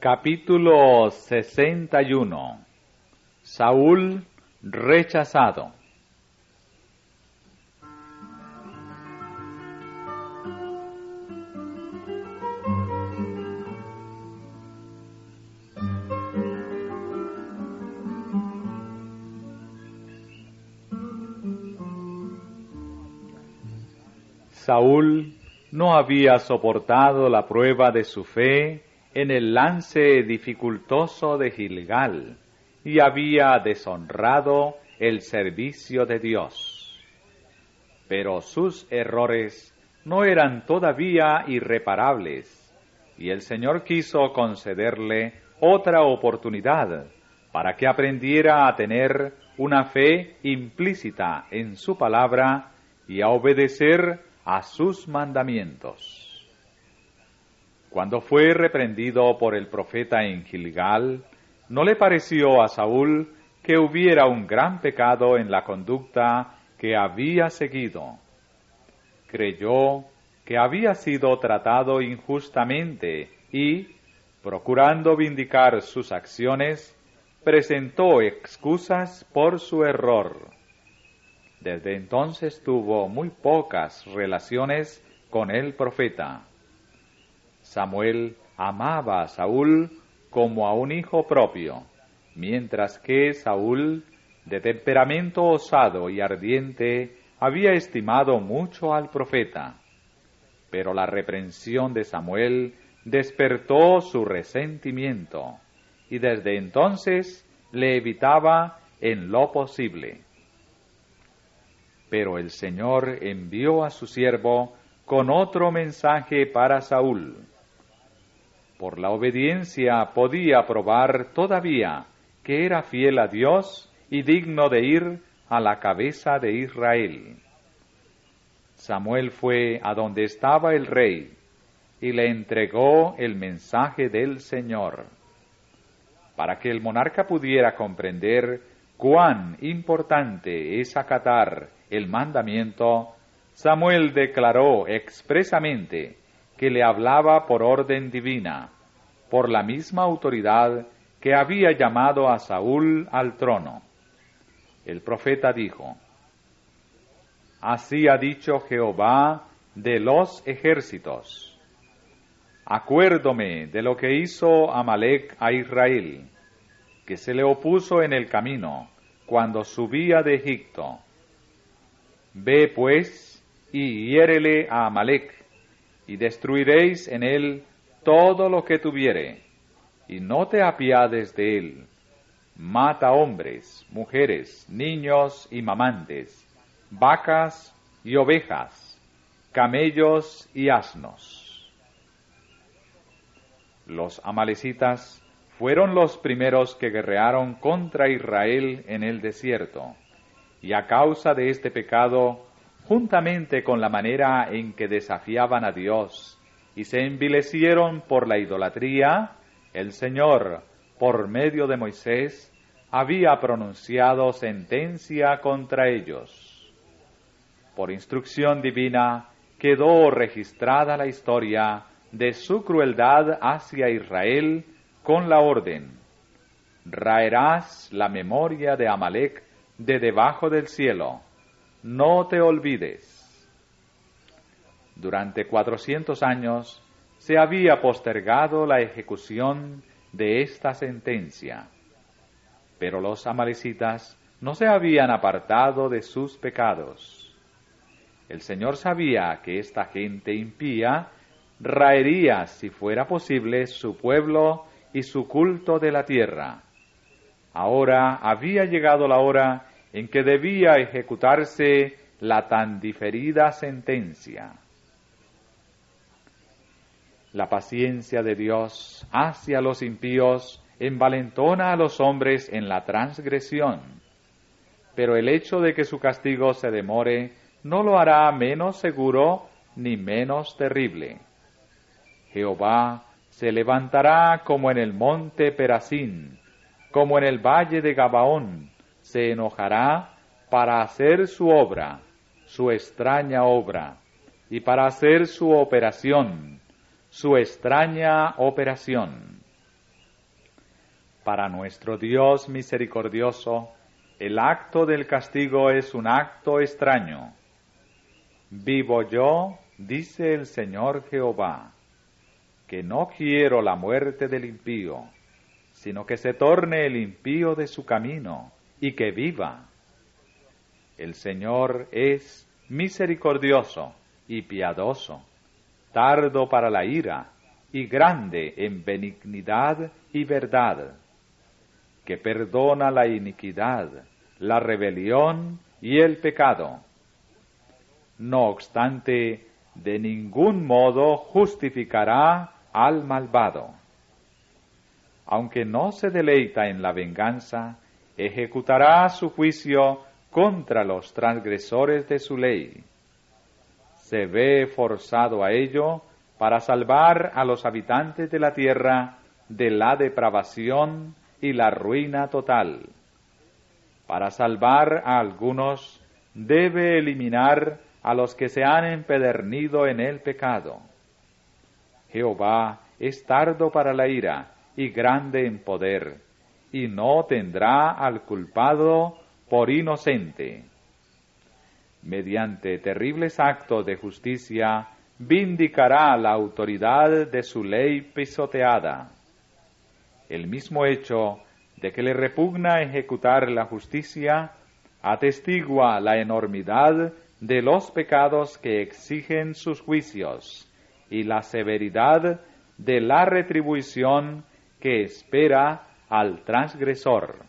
Capítulo 61. Saúl rechazado. Saúl no había soportado la prueba de su fe en el lance dificultoso de Gilgal, y había deshonrado el servicio de Dios. Pero sus errores no eran todavía irreparables, y el Señor quiso concederle otra oportunidad para que aprendiera a tener una fe implícita en su palabra y a obedecer a sus mandamientos. Cuando fue reprendido por el profeta en Gilgal, no le pareció a Saúl que hubiera un gran pecado en la conducta que había seguido. Creyó que había sido tratado injustamente y, procurando vindicar sus acciones, presentó excusas por su error. Desde entonces tuvo muy pocas relaciones con el profeta. Samuel amaba a Saúl como a un hijo propio, mientras que Saúl, de temperamento osado y ardiente, había estimado mucho al profeta. Pero la reprensión de Samuel despertó su resentimiento, y desde entonces le evitaba en lo posible. Pero el Señor envió a su siervo con otro mensaje para Saúl. Por la obediencia podía probar todavía que era fiel a Dios y digno de ir a la cabeza de Israel. Samuel fue a donde estaba el rey y le entregó el mensaje del Señor. Para que el monarca pudiera comprender cuán importante es acatar el mandamiento, Samuel declaró expresamente que le hablaba por orden divina, por la misma autoridad que había llamado a Saúl al trono. El profeta dijo: Así ha dicho Jehová de los ejércitos: Acuérdome de lo que hizo Amalec a Israel, que se le opuso en el camino cuando subía de Egipto. Ve pues y hiérele a Amalec, y destruiréis en él todo lo que tuviere, y no te apiades de él. Mata hombres, mujeres, niños y mamantes, vacas y ovejas, camellos y asnos. Los amalecitas fueron los primeros que guerrearon contra Israel en el desierto, y a causa de este pecado, juntamente con la manera en que desafiaban a Dios y se envilecieron por la idolatría, el Señor, por medio de Moisés, había pronunciado sentencia contra ellos. Por instrucción divina quedó registrada la historia de su crueldad hacia Israel con la orden: raerás la memoria de Amalec de debajo del cielo, no te olvides. Durante 400 años se había postergado la ejecución de esta sentencia, pero los amalecitas no se habían apartado de sus pecados. El Señor sabía que esta gente impía raería, si fuera posible, su pueblo y su culto de la tierra. Ahora había llegado la hora en que debía ejecutarse la tan diferida sentencia. La paciencia de Dios hacia los impíos envalentona a los hombres en la transgresión, pero el hecho de que su castigo se demore no lo hará menos seguro ni menos terrible. Jehová se levantará como en el monte Perazín, como en el valle de Gabaón, se enojará para hacer su obra, su extraña obra, y para hacer su operación, su extraña operación. Para nuestro Dios misericordioso, el acto del castigo es un acto extraño. Vivo yo, dice el Señor Jehová, que no quiero la muerte del impío, sino que se torne el impío de su camino y que viva. El Señor es misericordioso y piadoso, tardo para la ira y grande en benignidad y verdad, que perdona la iniquidad, la rebelión y el pecado. No obstante, de ningún modo justificará al malvado. Aunque no se deleita en la venganza, ejecutará su juicio contra los transgresores de su ley. Se ve forzado a ello para salvar a los habitantes de la tierra de la depravación y la ruina total. Para salvar a algunos, debe eliminar a los que se han empedernido en el pecado. Jehová es tardo para la ira y grande en poder, y no tendrá al culpado por inocente. Mediante terribles actos de justicia, vindicará la autoridad de su ley pisoteada. El mismo hecho de que le repugna ejecutar la justicia atestigua la enormidad de los pecados que exigen sus juicios y la severidad de la retribución que espera al transgresor.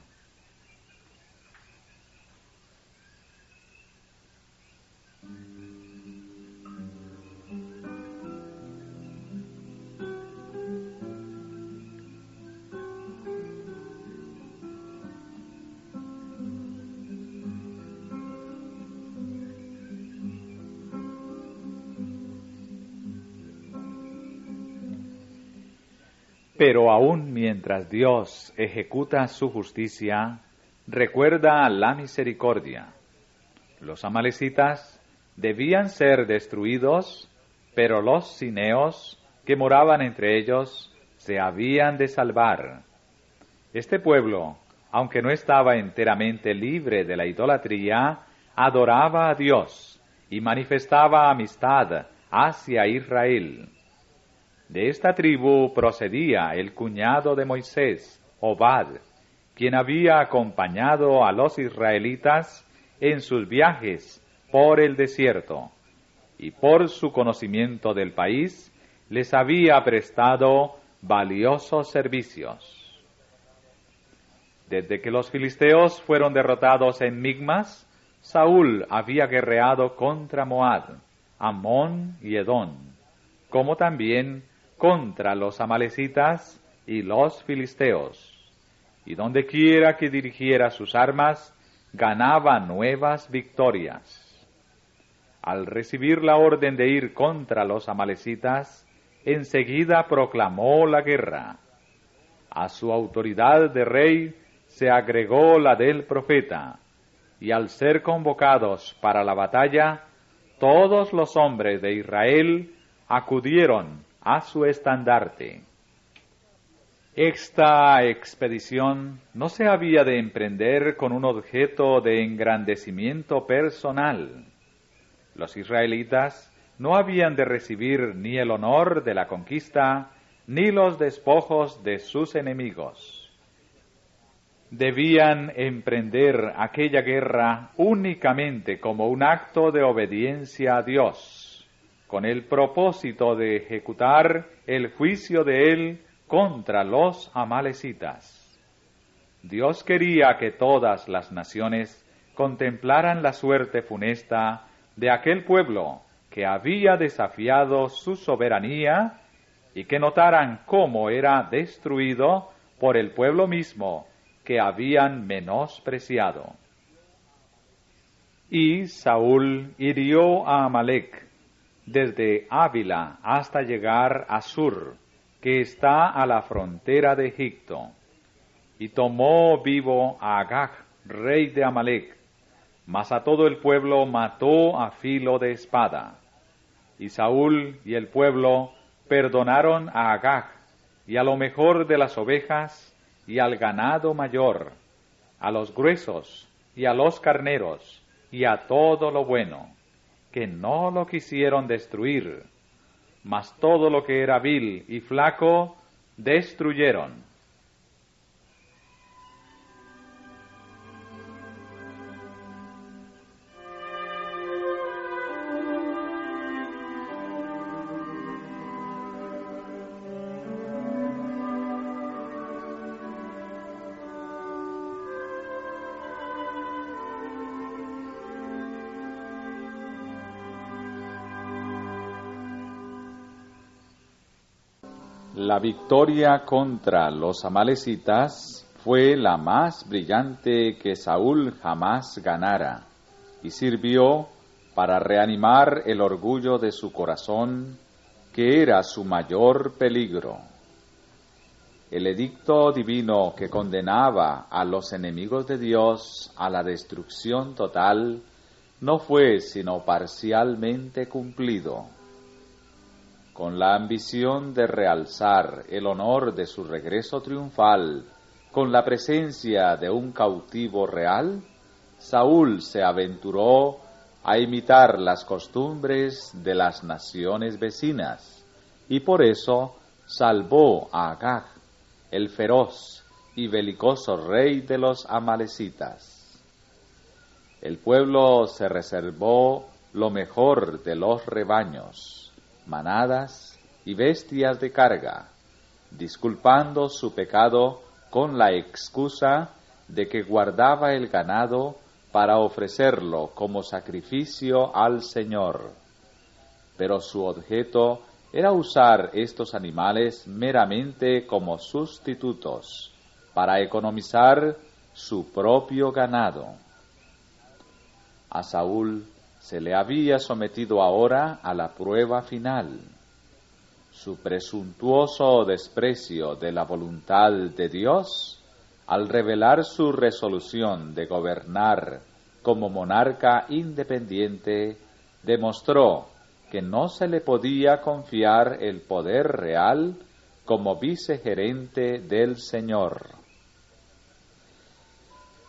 Pero aún mientras Dios ejecuta su justicia, recuerda la misericordia. Los amalecitas debían ser destruidos, pero los cineos que moraban entre ellos se habían de salvar. Este pueblo, aunque no estaba enteramente libre de la idolatría, adoraba a Dios y manifestaba amistad hacia Israel. De esta tribu procedía el cuñado de Moisés, Obad, quien había acompañado a los israelitas en sus viajes por el desierto, y por su conocimiento del país les había prestado valiosos servicios. Desde que los filisteos fueron derrotados en Migmas, Saúl había guerreado contra Moab, Amón y Edom, como también contra los amalecitas y los filisteos, y donde quiera que dirigiera sus armas, ganaba nuevas victorias. Al recibir la orden de ir contra los amalecitas, enseguida proclamó la guerra. A su autoridad de rey se agregó la del profeta, y al ser convocados para la batalla, todos los hombres de Israel acudieron a su estandarte. Esta expedición no se había de emprender con un objeto de engrandecimiento personal. Los israelitas no habían de recibir ni el honor de la conquista, ni los despojos de sus enemigos. Debían emprender aquella guerra únicamente como un acto de obediencia a Dios, con el propósito de ejecutar el juicio de Él contra los amalecitas. Dios quería que todas las naciones contemplaran la suerte funesta de aquel pueblo que había desafiado su soberanía y que notaran cómo era destruido por el pueblo mismo que habían menospreciado. Y Saúl hirió a Amalec desde Ávila hasta llegar a Sur, que está a la frontera de Egipto, y tomó vivo a Agag, rey de Amalec, mas a todo el pueblo mató a filo de espada. Y Saúl y el pueblo perdonaron a Agag, y a lo mejor de las ovejas, y al ganado mayor, a los gruesos y a los carneros y a todo lo bueno, que no lo quisieron destruir, mas todo lo que era vil y flaco destruyeron. La victoria contra los amalecitas fue la más brillante que Saúl jamás ganara, y sirvió para reanimar el orgullo de su corazón, que era su mayor peligro. El edicto divino que condenaba a los enemigos de Dios a la destrucción total no fue sino parcialmente cumplido. Con la ambición de realzar el honor de su regreso triunfal con la presencia de un cautivo real, Saúl se aventuró a imitar las costumbres de las naciones vecinas, y por eso salvó a Agag, el feroz y belicoso rey de los amalecitas. El pueblo se reservó lo mejor de los rebaños, manadas y bestias de carga, disculpando su pecado con la excusa de que guardaba el ganado para ofrecerlo como sacrificio al Señor. Pero su objeto era usar estos animales meramente como sustitutos para economizar su propio ganado. A Saúl se le había sometido ahora a la prueba final. Su presuntuoso desprecio de la voluntad de Dios, al revelar su resolución de gobernar como monarca independiente, demostró que no se le podía confiar el poder real como vicegerente del Señor.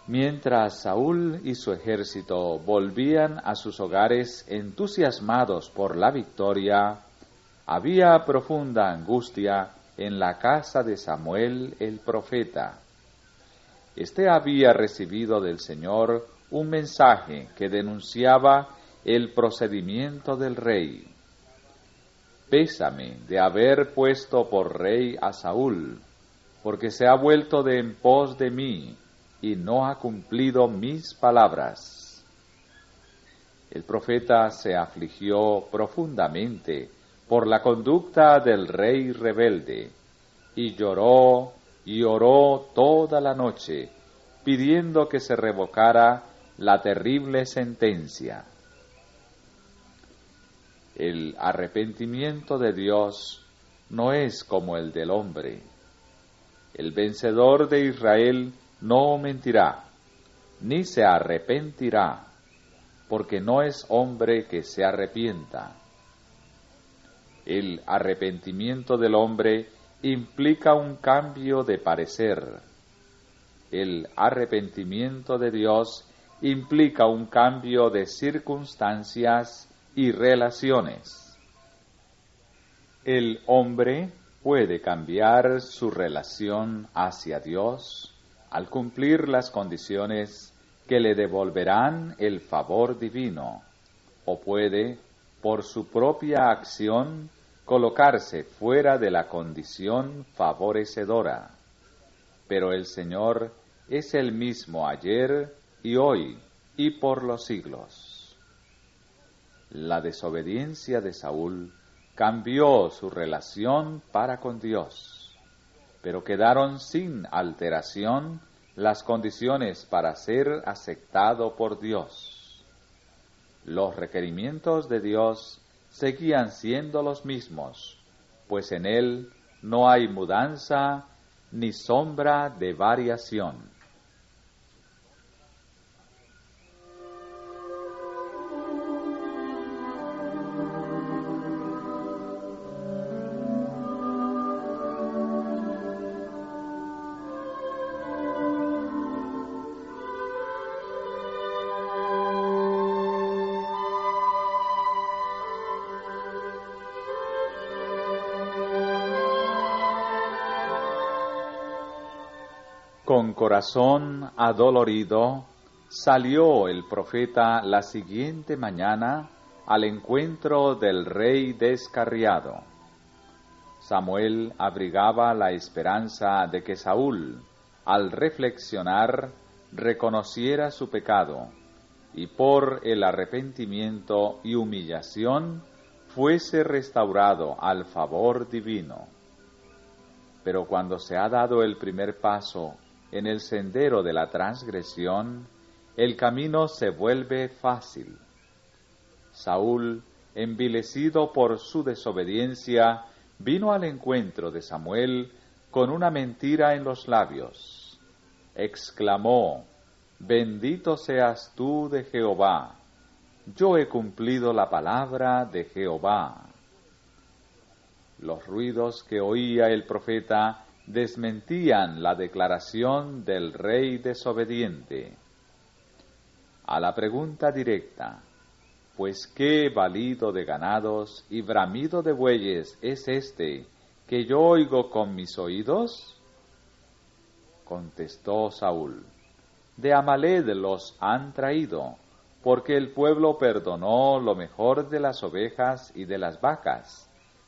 Mientras Saúl y su ejército volvían a sus hogares entusiasmados por la victoria, había profunda angustia en la casa de Samuel el profeta. Este había recibido del Señor un mensaje que denunciaba el procedimiento del rey. Pésame de haber puesto por rey a Saúl, porque se ha vuelto de en pos de mí, y no ha cumplido mis palabras. El profeta se afligió profundamente por la conducta del rey rebelde, y lloró y oró toda la noche, pidiendo que se revocara la terrible sentencia. El arrepentimiento de Dios no es como el del hombre. El vencedor de Israel no mentirá, ni se arrepentirá, porque no es hombre que se arrepienta. El arrepentimiento del hombre implica un cambio de parecer. El arrepentimiento de Dios implica un cambio de circunstancias y relaciones. El hombre puede cambiar su relación hacia Dios al cumplir las condiciones que le devolverán el favor divino, o puede, por su propia acción, colocarse fuera de la condición favorecedora. Pero el Señor es el mismo ayer y hoy y por los siglos. La desobediencia de Saúl cambió su relación para con Dios, pero quedaron sin alteración las condiciones para ser aceptado por Dios. Los requerimientos de Dios seguían siendo los mismos, pues en Él no hay mudanza ni sombra de variación. Con corazón adolorido, salió el profeta la siguiente mañana al encuentro del rey descarriado. Samuel abrigaba la esperanza de que Saúl, al reflexionar, reconociera su pecado, y por el arrepentimiento y humillación fuese restaurado al favor divino. Pero cuando se ha dado el primer paso en el sendero de la transgresión, el camino se vuelve fácil. Saúl, envilecido por su desobediencia, vino al encuentro de Samuel con una mentira en los labios. Exclamó: «Bendito seas tú de Jehová, yo he cumplido la palabra de Jehová». Los ruidos que oía el profeta desmentían la declaración del rey desobediente. A la pregunta directa: «Pues qué balido de ganados y bramido de bueyes es este que yo oigo con mis oídos?», contestó Saúl: «De Amalec los han traído, porque el pueblo perdonó lo mejor de las ovejas y de las vacas,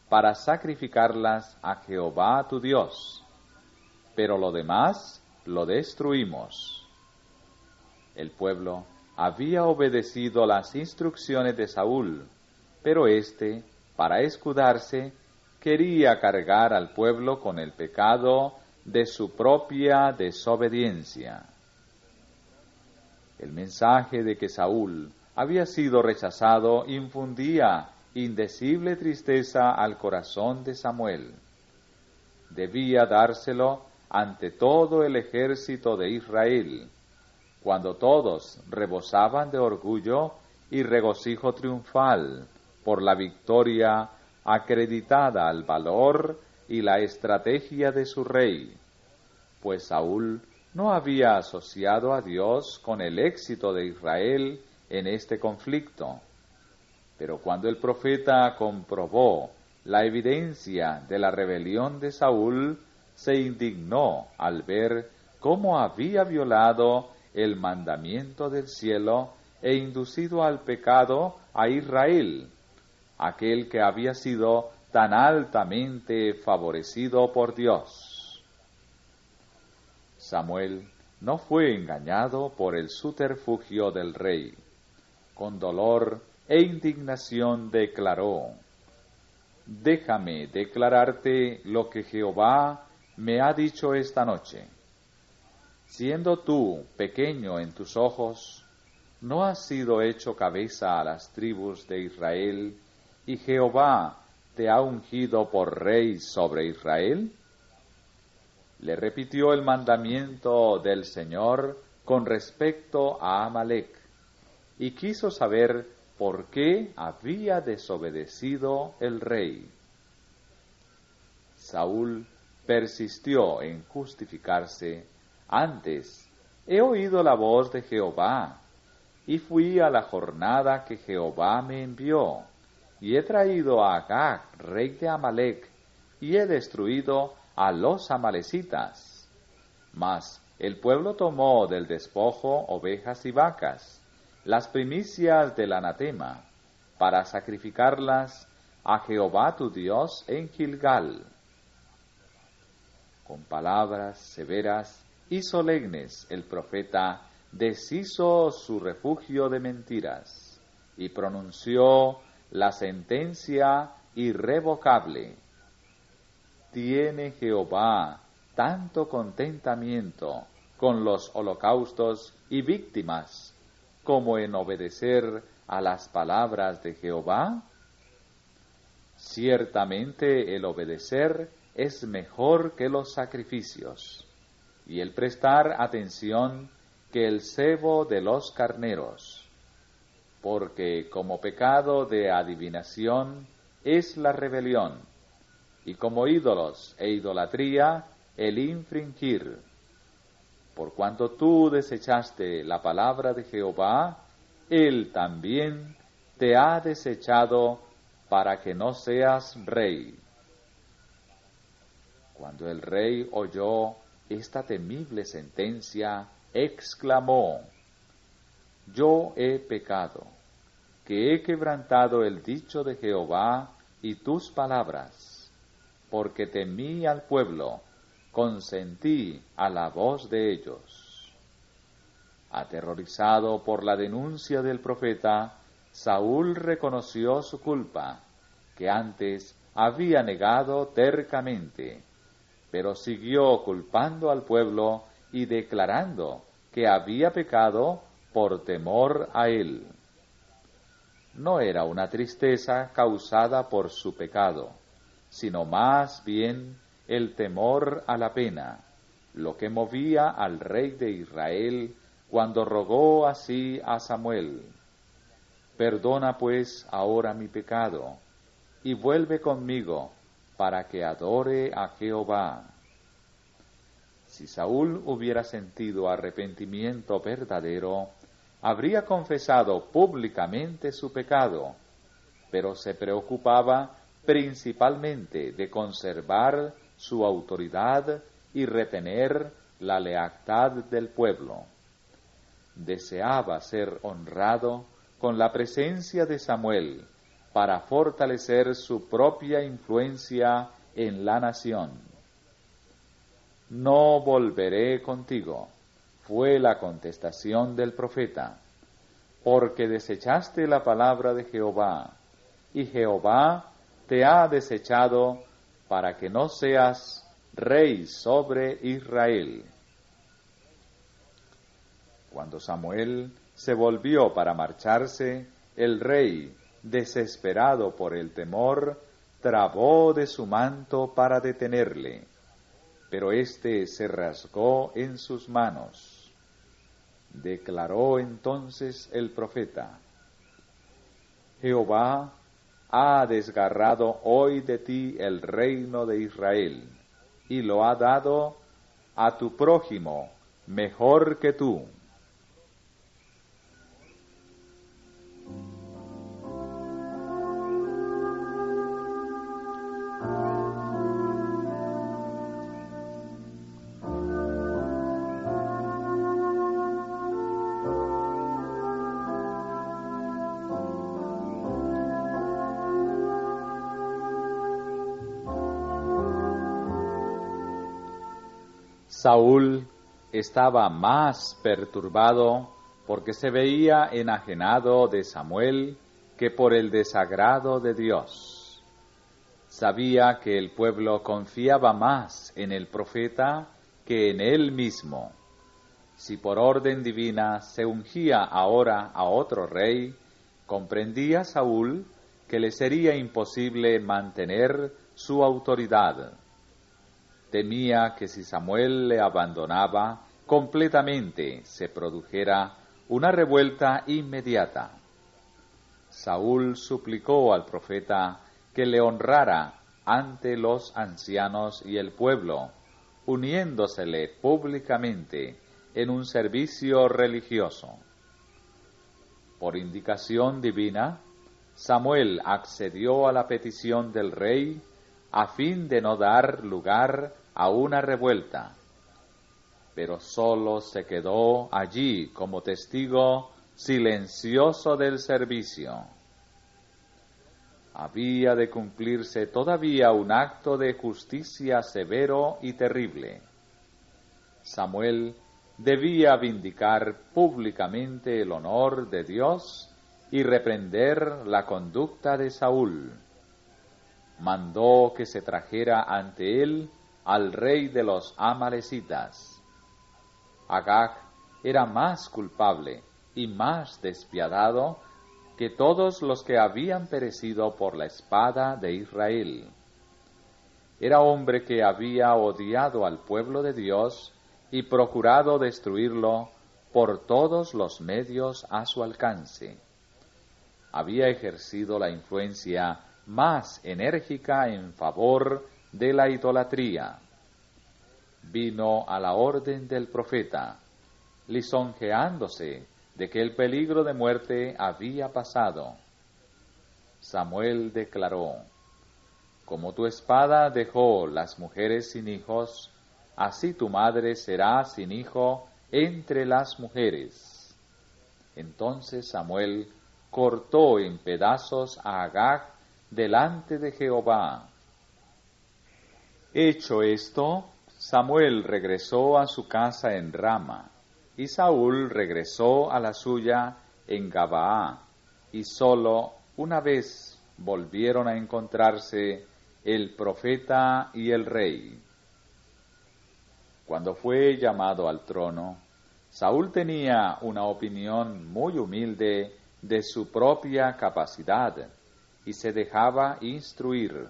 para sacrificarlas a Jehová tu Dios, pero lo demás lo destruimos». El pueblo había obedecido las instrucciones de Saúl, pero éste, para escudarse, quería cargar al pueblo con el pecado de su propia desobediencia. El mensaje de que Saúl había sido rechazado infundía indecible tristeza al corazón de Samuel. Debía dárselo ante todo el ejército de Israel, cuando todos rebosaban de orgullo y regocijo triunfal por la victoria acreditada al valor y la estrategia de su rey, pues Saúl no había asociado a Dios con el éxito de Israel en este conflicto. Pero cuando el profeta comprobó la evidencia de la rebelión de Saúl, se indignó al ver cómo había violado el mandamiento del cielo e inducido al pecado a Israel, aquel que había sido tan altamente favorecido por Dios. Samuel no fue engañado por el subterfugio del rey. Con dolor e indignación declaró: «Déjame declararte lo que Jehová me ha dicho esta noche. Siendo tú pequeño en tus ojos, ¿no has sido hecho cabeza a las tribus de Israel, y Jehová te ha ungido por rey sobre Israel?» Le repitió el mandamiento del Señor con respecto a Amalec, y quiso saber por qué había desobedecido el rey. Saúl persistió en justificarse: «Antes he oído la voz de Jehová, y fui a la jornada que Jehová me envió, y he traído a Agag, rey de Amalec, y he destruido a los amalecitas. Mas el pueblo tomó del despojo ovejas y vacas, las primicias del anatema, para sacrificarlas a Jehová tu Dios en Gilgal». Con palabras severas y solemnes el profeta deshizo su refugio de mentiras y pronunció la sentencia irrevocable: «¿Tiene Jehová tanto contentamiento con los holocaustos y víctimas como en obedecer a las palabras de Jehová? Ciertamente el obedecer es mejor que los sacrificios, y el prestar atención que el cebo de los carneros, porque como pecado de adivinación es la rebelión, y como ídolos e idolatría el infringir. Por cuanto tú desechaste la palabra de Jehová, Él también te ha desechado para que no seas rey». Cuando el rey oyó esta temible sentencia, exclamó: Yo he pecado, que he quebrantado el dicho de Jehová y tus palabras, porque temí al pueblo, consentí a la voz de ellos. Aterrorizado por la denuncia del profeta, Saúl reconoció su culpa, que antes había negado tercamente, pero siguió culpando al pueblo y declarando que había pecado por temor a él. No era una tristeza causada por su pecado, sino más bien el temor a la pena, lo que movía al rey de Israel cuando rogó así a Samuel: Perdona pues ahora mi pecado, y vuelve conmigo, para que adore a Jehová. Si Saúl hubiera sentido arrepentimiento verdadero, habría confesado públicamente su pecado, pero se preocupaba principalmente de conservar su autoridad y retener la lealtad del pueblo. Deseaba ser honrado con la presencia de Samuel para fortalecer su propia influencia en la nación. No volveré contigo, fue la contestación del profeta, porque desechaste la palabra de Jehová, y Jehová te ha desechado para que no seas rey sobre Israel. Cuando Samuel se volvió para marcharse, el rey, desesperado por el temor, trabó de su manto para detenerle, pero éste se rasgó en sus manos. Declaró entonces el profeta: Jehová ha desgarrado hoy de ti el reino de Israel, y lo ha dado a tu prójimo mejor que tú. Saúl estaba más perturbado porque se veía enajenado de Samuel que por el desagrado de Dios. Sabía que el pueblo confiaba más en el profeta que en él mismo. Si por orden divina se ungía ahora a otro rey, comprendía Saúl que le sería imposible mantener su autoridad. Temía que si Samuel le abandonaba completamente se produjera una revuelta inmediata. Saúl suplicó al profeta que le honrara ante los ancianos y el pueblo, uniéndosele públicamente en un servicio religioso. Por indicación divina, Samuel accedió a la petición del rey a fin de no dar lugar a una revuelta, pero sólo se quedó allí como testigo silencioso del servicio. Había de cumplirse todavía un acto de justicia severo y terrible. Samuel debía vindicar públicamente el honor de Dios y reprender la conducta de Saúl. Mandó que se trajera ante él al rey de los amalecitas. Agag era más culpable y más despiadado que todos los que habían perecido por la espada de Israel. Era hombre que había odiado al pueblo de Dios y procurado destruirlo por todos los medios a su alcance. Había ejercido la influencia más enérgica en favor de la idolatría. Vino a la orden del profeta, lisonjeándose de que el peligro de muerte había pasado. Samuel declaró: Como tu espada dejó las mujeres sin hijos, así tu madre será sin hijo entre las mujeres. Entonces Samuel cortó en pedazos a Agag delante de Jehová. Hecho esto, Samuel regresó a su casa en Rama, y Saúl regresó a la suya en Gabaa, y solo una vez volvieron a encontrarse el profeta y el rey. Cuando fue llamado al trono, Saúl tenía una opinión muy humilde de su propia capacidad y se dejaba instruir.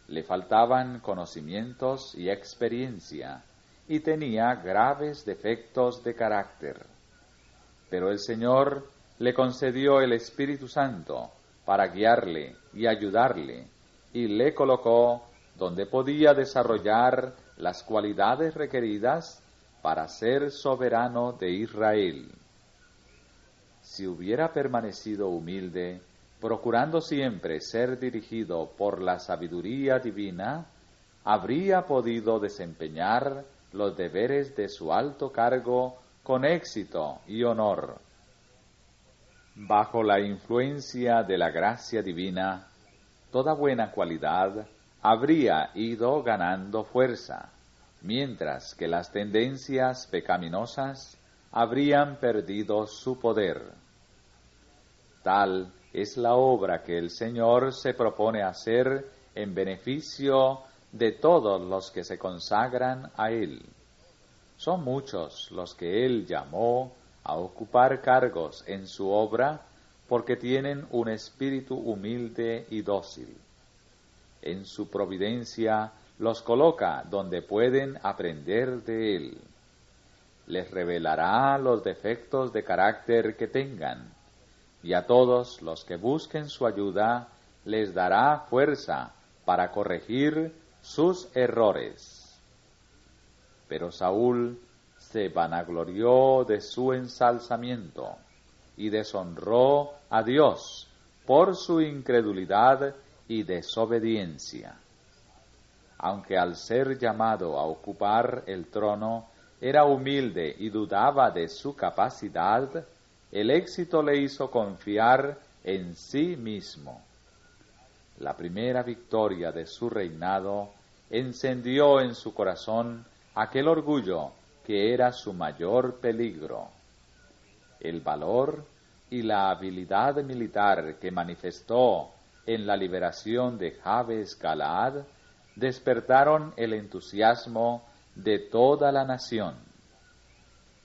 Le faltaban conocimientos y experiencia y tenía graves defectos de carácter. Pero el Señor le concedió el Espíritu Santo para guiarle y ayudarle, y le colocó donde podía desarrollar las cualidades requeridas para ser soberano de Israel. Si hubiera permanecido humilde, procurando siempre ser dirigido por la sabiduría divina, habría podido desempeñar los deberes de su alto cargo con éxito y honor. Bajo la influencia de la gracia divina, toda buena cualidad habría ido ganando fuerza, mientras que las tendencias pecaminosas habrían perdido su poder. Tal es la obra que el Señor se propone hacer en beneficio de todos los que se consagran a Él. Son muchos los que Él llamó a ocupar cargos en su obra porque tienen un espíritu humilde y dócil. En su providencia los coloca donde pueden aprender de Él. Les revelará los defectos de carácter que tengan, y a todos los que busquen su ayuda les dará fuerza para corregir sus errores. Pero Saúl se vanaglorió de su ensalzamiento y deshonró a Dios por su incredulidad y desobediencia. Aunque al ser llamado a ocupar el trono era humilde y dudaba de su capacidad, el éxito le hizo confiar en sí mismo. La primera victoria de su reinado encendió en su corazón aquel orgullo que era su mayor peligro. El valor y la habilidad militar que manifestó en la liberación de Jabes Galaad despertaron el entusiasmo de toda la nación.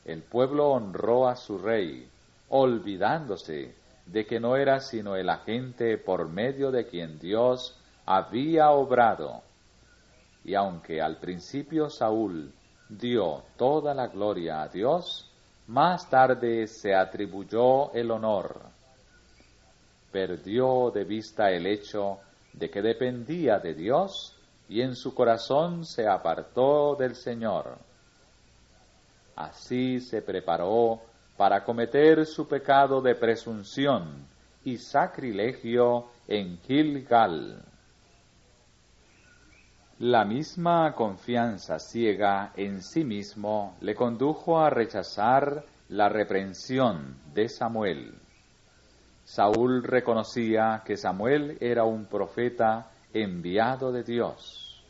El pueblo honró a su rey, olvidándose de que no era sino el agente por medio de quien Dios había obrado. Y aunque al principio Saúl dio toda la gloria a Dios, más tarde se atribuyó el honor. Perdió de vista el hecho de que dependía de Dios y en su corazón se apartó del Señor. Así se preparó para cometer su pecado de presunción y sacrilegio en Gilgal. La misma confianza ciega en sí mismo le condujo a rechazar la reprensión de Samuel. Saúl reconocía que Samuel era un profeta enviado de Dios.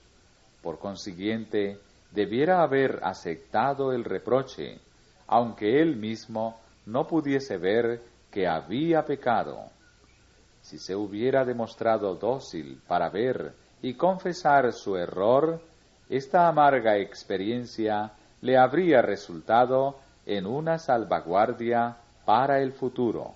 Por consiguiente, debiera haber aceptado el reproche, aunque él mismo no pudiese ver que había pecado. Si se hubiera demostrado dócil para ver y confesar su error, esta amarga experiencia le habría resultado en una salvaguardia para el futuro.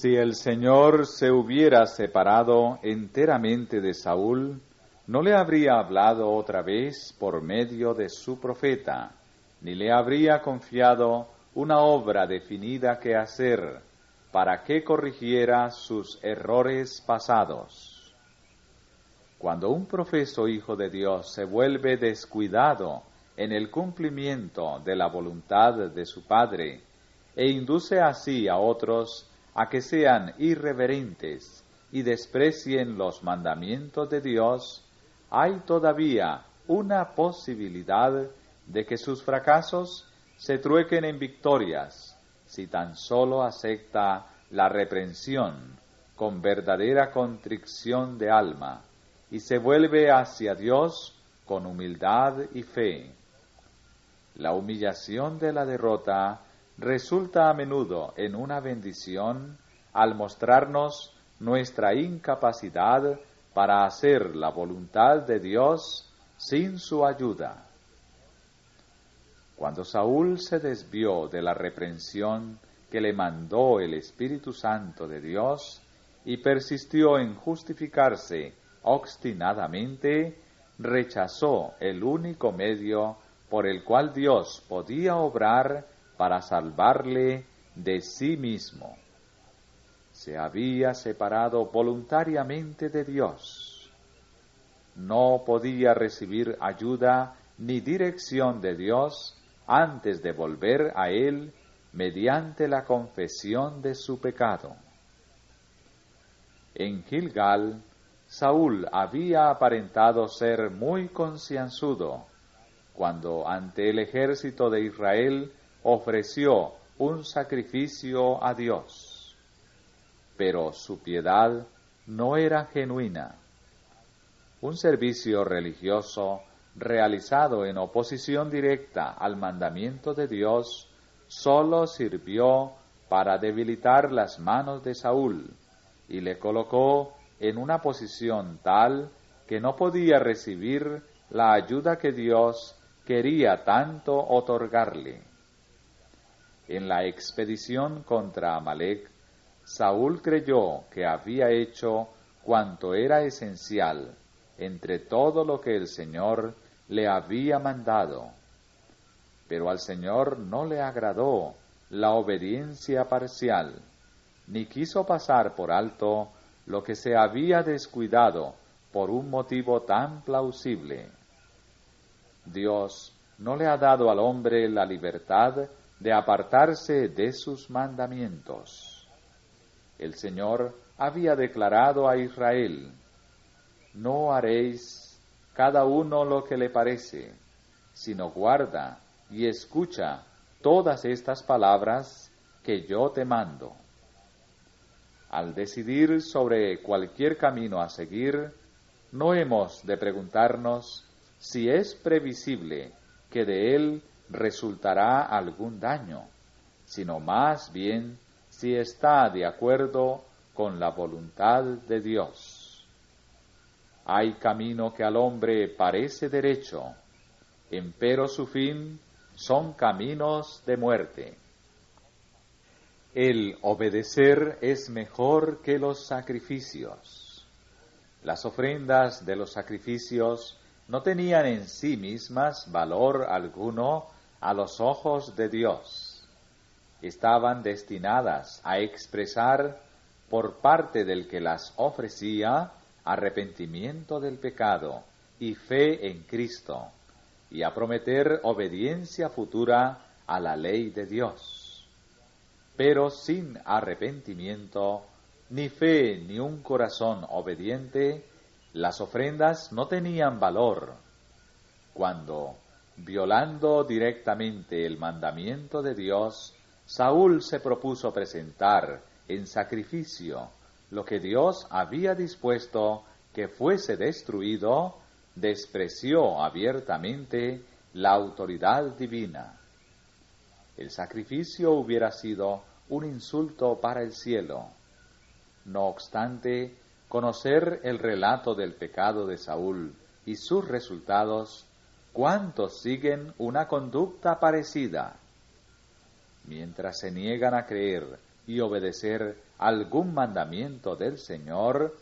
Si el Señor se hubiera separado enteramente de Saúl, no le habría hablado otra vez por medio de su profeta, ni le habría confiado una obra definida que hacer para que corrigiera sus errores pasados. Cuando un profeso hijo de Dios se vuelve descuidado en el cumplimiento de la voluntad de su Padre e induce así a otros a que sean irreverentes y desprecien los mandamientos de Dios, hay todavía una posibilidad de que sus fracasos se truequen en victorias si tan solo acepta la reprensión con verdadera contrición de alma y se vuelve hacia Dios con humildad y fe. La humillación de la derrota resulta a menudo en una bendición al mostrarnos nuestra incapacidad para hacer la voluntad de Dios sin su ayuda. Cuando Saúl se desvió de la reprensión que le mandó el Espíritu Santo de Dios y persistió en justificarse obstinadamente, rechazó el único medio por el cual Dios podía obrar para salvarle de sí mismo. Se había separado voluntariamente de Dios. No podía recibir ayuda ni dirección de Dios antes de volver a Él mediante la confesión de su pecado. En Gilgal, Saúl había aparentado ser muy concienzudo cuando ante el ejército de Israel ofreció un sacrificio a Dios. Pero su piedad no era genuina. Un servicio religioso realizado en oposición directa al mandamiento de Dios sólo sirvió para debilitar las manos de Saúl y le colocó en una posición tal que no podía recibir la ayuda que Dios quería tanto otorgarle. En la expedición contra Amalec, Saúl creyó que había hecho cuanto era esencial entre todo lo que el Señor le había mandado. Pero al Señor no le agradó la obediencia parcial, ni quiso pasar por alto lo que se había descuidado por un motivo tan plausible. Dios no le ha dado al hombre la libertad de apartarse de sus mandamientos. El Señor había declarado a Israel: no haréis cada uno lo que le parece, sino guarda y escucha todas estas palabras que yo te mando. Al decidir sobre cualquier camino a seguir, no hemos de preguntarnos si es previsible que de él resultará algún daño, sino más bien si está de acuerdo con la voluntad de Dios. Hay camino que al hombre parece derecho, empero su fin son caminos de muerte. El obedecer es mejor que los sacrificios. Las ofrendas de los sacrificios no tenían en sí mismas valor alguno a los ojos de Dios. Estaban destinadas a expresar por parte del que las ofrecía arrepentimiento del pecado y fe en Cristo, y a prometer obediencia futura a la ley de Dios. Pero sin arrepentimiento, ni fe ni un corazón obediente, las ofrendas no tenían valor. Cuando, violando directamente el mandamiento de Dios, Saúl se propuso presentar en sacrificio lo que Dios había dispuesto que fuese destruido, despreció abiertamente la autoridad divina. El sacrificio hubiera sido un insulto para el cielo. No obstante, conocer el relato del pecado de Saúl y sus resultados, ¿cuántos siguen una conducta parecida? Mientras se niegan a creer y obedecer algún mandamiento del Señor,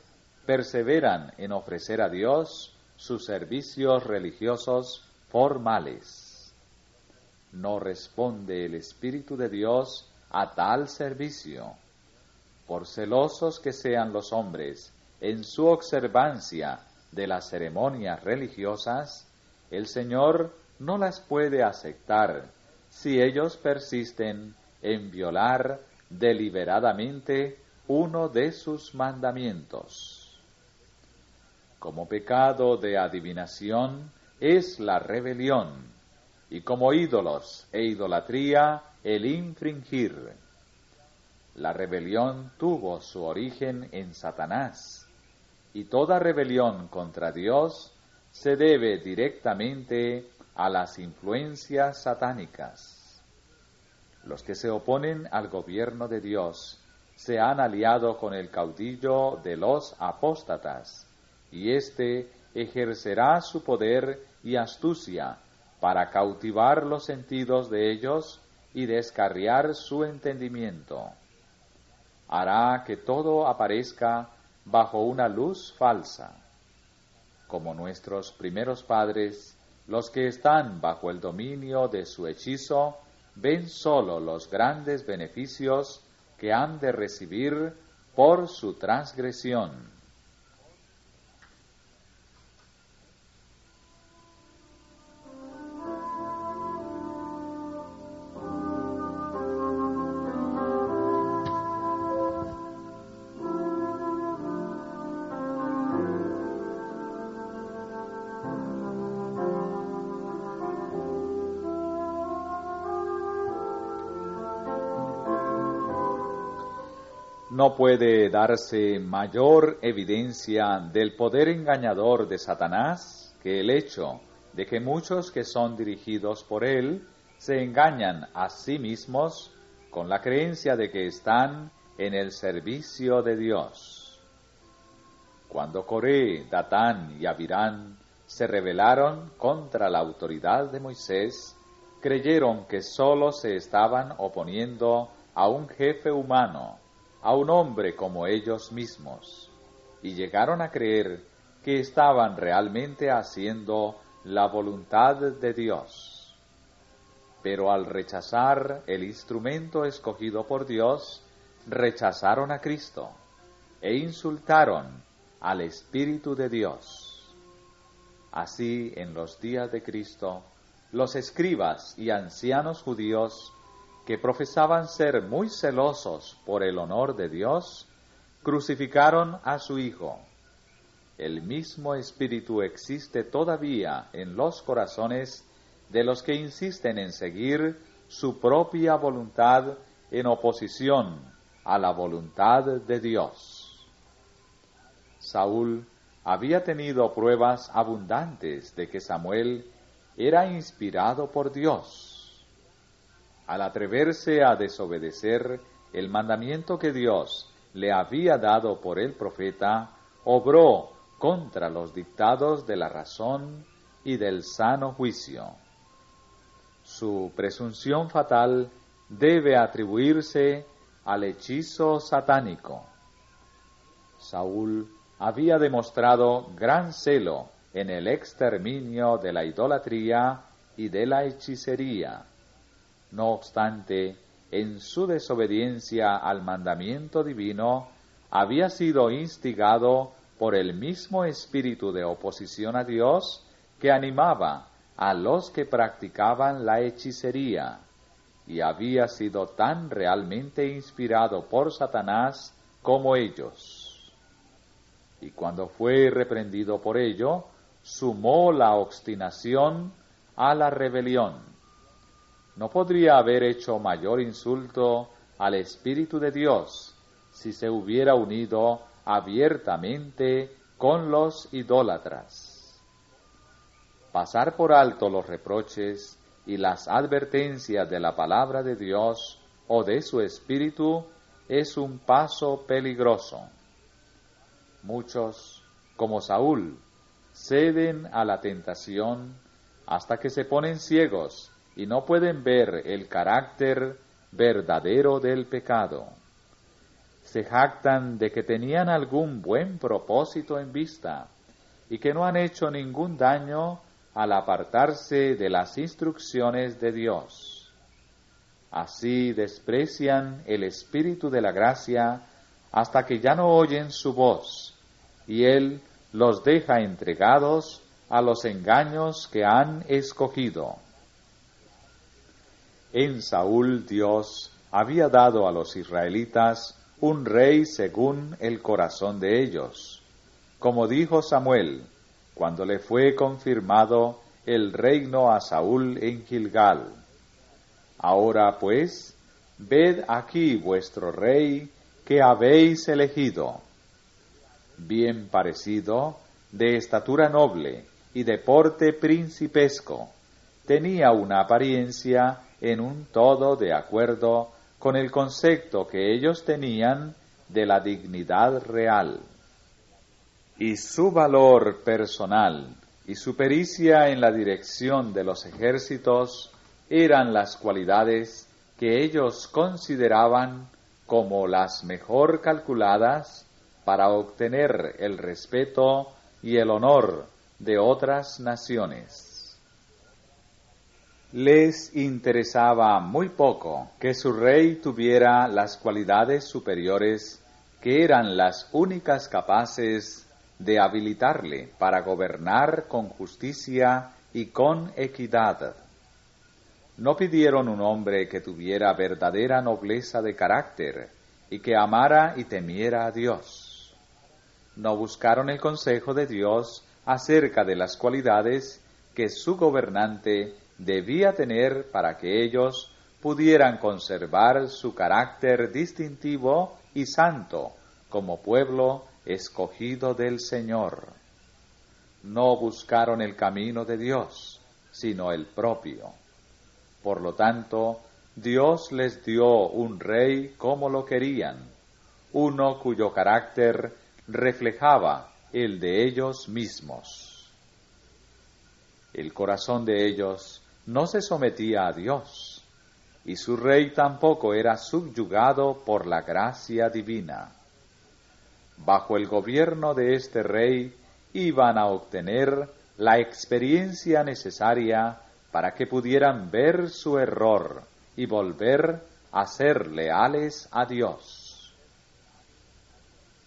perseveran en ofrecer a Dios sus servicios religiosos formales. no responde el Espíritu de Dios a tal servicio. Por celosos que sean los hombres en su observancia de las ceremonias religiosas, el Señor no las puede aceptar si ellos persisten en violar deliberadamente uno de sus mandamientos. Como pecado de adivinación es la rebelión, y como ídolos e idolatría el infringir. La rebelión tuvo su origen en Satanás, y toda rebelión contra Dios se debe directamente a las influencias satánicas. Los que se oponen al gobierno de Dios se han aliado con el caudillo de los apóstatas, y éste ejercerá su poder y astucia para cautivar los sentidos de ellos y descarriar su entendimiento. Hará que todo aparezca bajo una luz falsa. Como nuestros primeros padres, los que están bajo el dominio de su hechizo, ven sólo los grandes beneficios que han de recibir por su transgresión. No puede darse mayor evidencia del poder engañador de Satanás que el hecho de que muchos que son dirigidos por él se engañan a sí mismos con la creencia de que están en el servicio de Dios. Cuando Coré, Datán y Abirán se rebelaron contra la autoridad de Moisés, creyeron que sólo se estaban oponiendo a un jefe humano, a un hombre como ellos mismos, y llegaron a creer que estaban realmente haciendo la voluntad de Dios. Pero al rechazar el instrumento escogido por Dios, rechazaron a Cristo e insultaron al Espíritu de Dios. Así, en los días de Cristo, los escribas y ancianos judíos que profesaban ser muy celosos por el honor de Dios, crucificaron a su Hijo. El mismo Espíritu existe todavía en los corazones de los que insisten en seguir su propia voluntad en oposición a la voluntad de Dios. Saúl había tenido pruebas abundantes de que Samuel era inspirado por Dios. Al atreverse a desobedecer el mandamiento que Dios le había dado por el profeta, obró contra los dictados de la razón y del sano juicio. Su presunción fatal debe atribuirse al hechizo satánico. Saúl había demostrado gran celo en el exterminio de la idolatría y de la hechicería. No obstante, en su desobediencia al mandamiento divino, había sido instigado por el mismo espíritu de oposición a Dios que animaba a los que practicaban la hechicería, y había sido tan realmente inspirado por Satanás como ellos. Y cuando fue reprendido por ello, sumó la obstinación a la rebelión. No podría haber hecho mayor insulto al Espíritu de Dios si se hubiera unido abiertamente con los idólatras. Pasar por alto los reproches y las advertencias de la palabra de Dios o de su Espíritu es un paso peligroso. Muchos, como Saúl, ceden a la tentación hasta que se ponen ciegos y no pueden ver el carácter verdadero del pecado. Se jactan de que tenían algún buen propósito en vista y que no han hecho ningún daño al apartarse de las instrucciones de Dios. Así desprecian el Espíritu de la gracia hasta que ya no oyen su voz, y Él los deja entregados a los engaños que han escogido. En Saúl Dios había dado a los israelitas un rey según el corazón de ellos, como dijo Samuel, cuando le fue confirmado el reino a Saúl en Gilgal. Ahora pues, ved aquí vuestro rey que habéis elegido, bien parecido, de estatura noble y de porte principesco, tenía una apariencia en un todo de acuerdo con el concepto que ellos tenían de la dignidad real. Y su valor personal y su pericia en la dirección de los ejércitos eran las cualidades que ellos consideraban como las mejor calculadas para obtener el respeto y el honor de otras naciones. Les interesaba muy poco que su rey tuviera las cualidades superiores que eran las únicas capaces de habilitarle para gobernar con justicia y con equidad. No pidieron un hombre que tuviera verdadera nobleza de carácter y que amara y temiera a Dios. No buscaron el consejo de Dios acerca de las cualidades que su gobernante debía tener para que ellos pudieran conservar su carácter distintivo y santo como pueblo escogido del Señor. No buscaron el camino de Dios, sino el propio. Por lo tanto, Dios les dio un rey como lo querían, uno cuyo carácter reflejaba el de ellos mismos. El corazón de ellos no se sometía a Dios, y su rey tampoco era subyugado por la gracia divina. Bajo el gobierno de este rey iban a obtener la experiencia necesaria para que pudieran ver su error y volver a ser leales a Dios.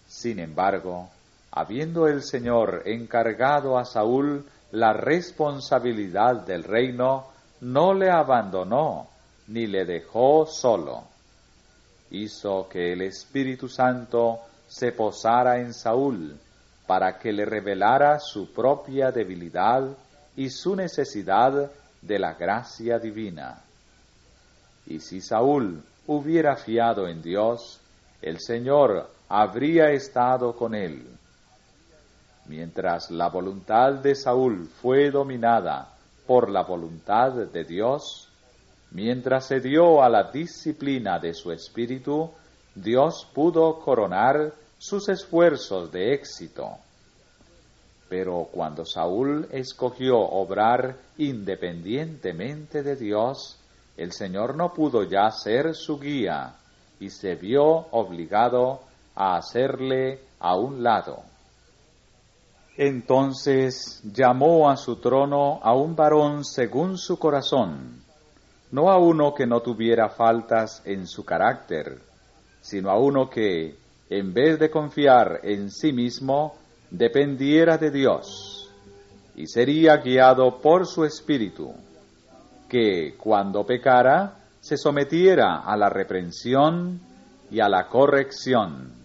Sin embargo, habiendo el Señor encargado a Saúl la responsabilidad del reino, no le abandonó ni le dejó solo. Hizo que el Espíritu Santo se posara en Saúl para que le revelara su propia debilidad y su necesidad de la gracia divina. Y si Saúl hubiera fiado en Dios, el Señor habría estado con él. Mientras la voluntad de Saúl fue dominada por la voluntad de Dios, mientras se dio a la disciplina de su espíritu, Dios pudo coronar sus esfuerzos de éxito. Pero cuando Saúl escogió obrar independientemente de Dios, el Señor no pudo ya ser su guía y se vio obligado a hacerle a un lado. Entonces llamó a su trono a un varón según su corazón, no a uno que no tuviera faltas en su carácter, sino a uno que, en vez de confiar en sí mismo, dependiera de Dios y sería guiado por su espíritu, que cuando pecara se sometiera a la reprensión y a la corrección.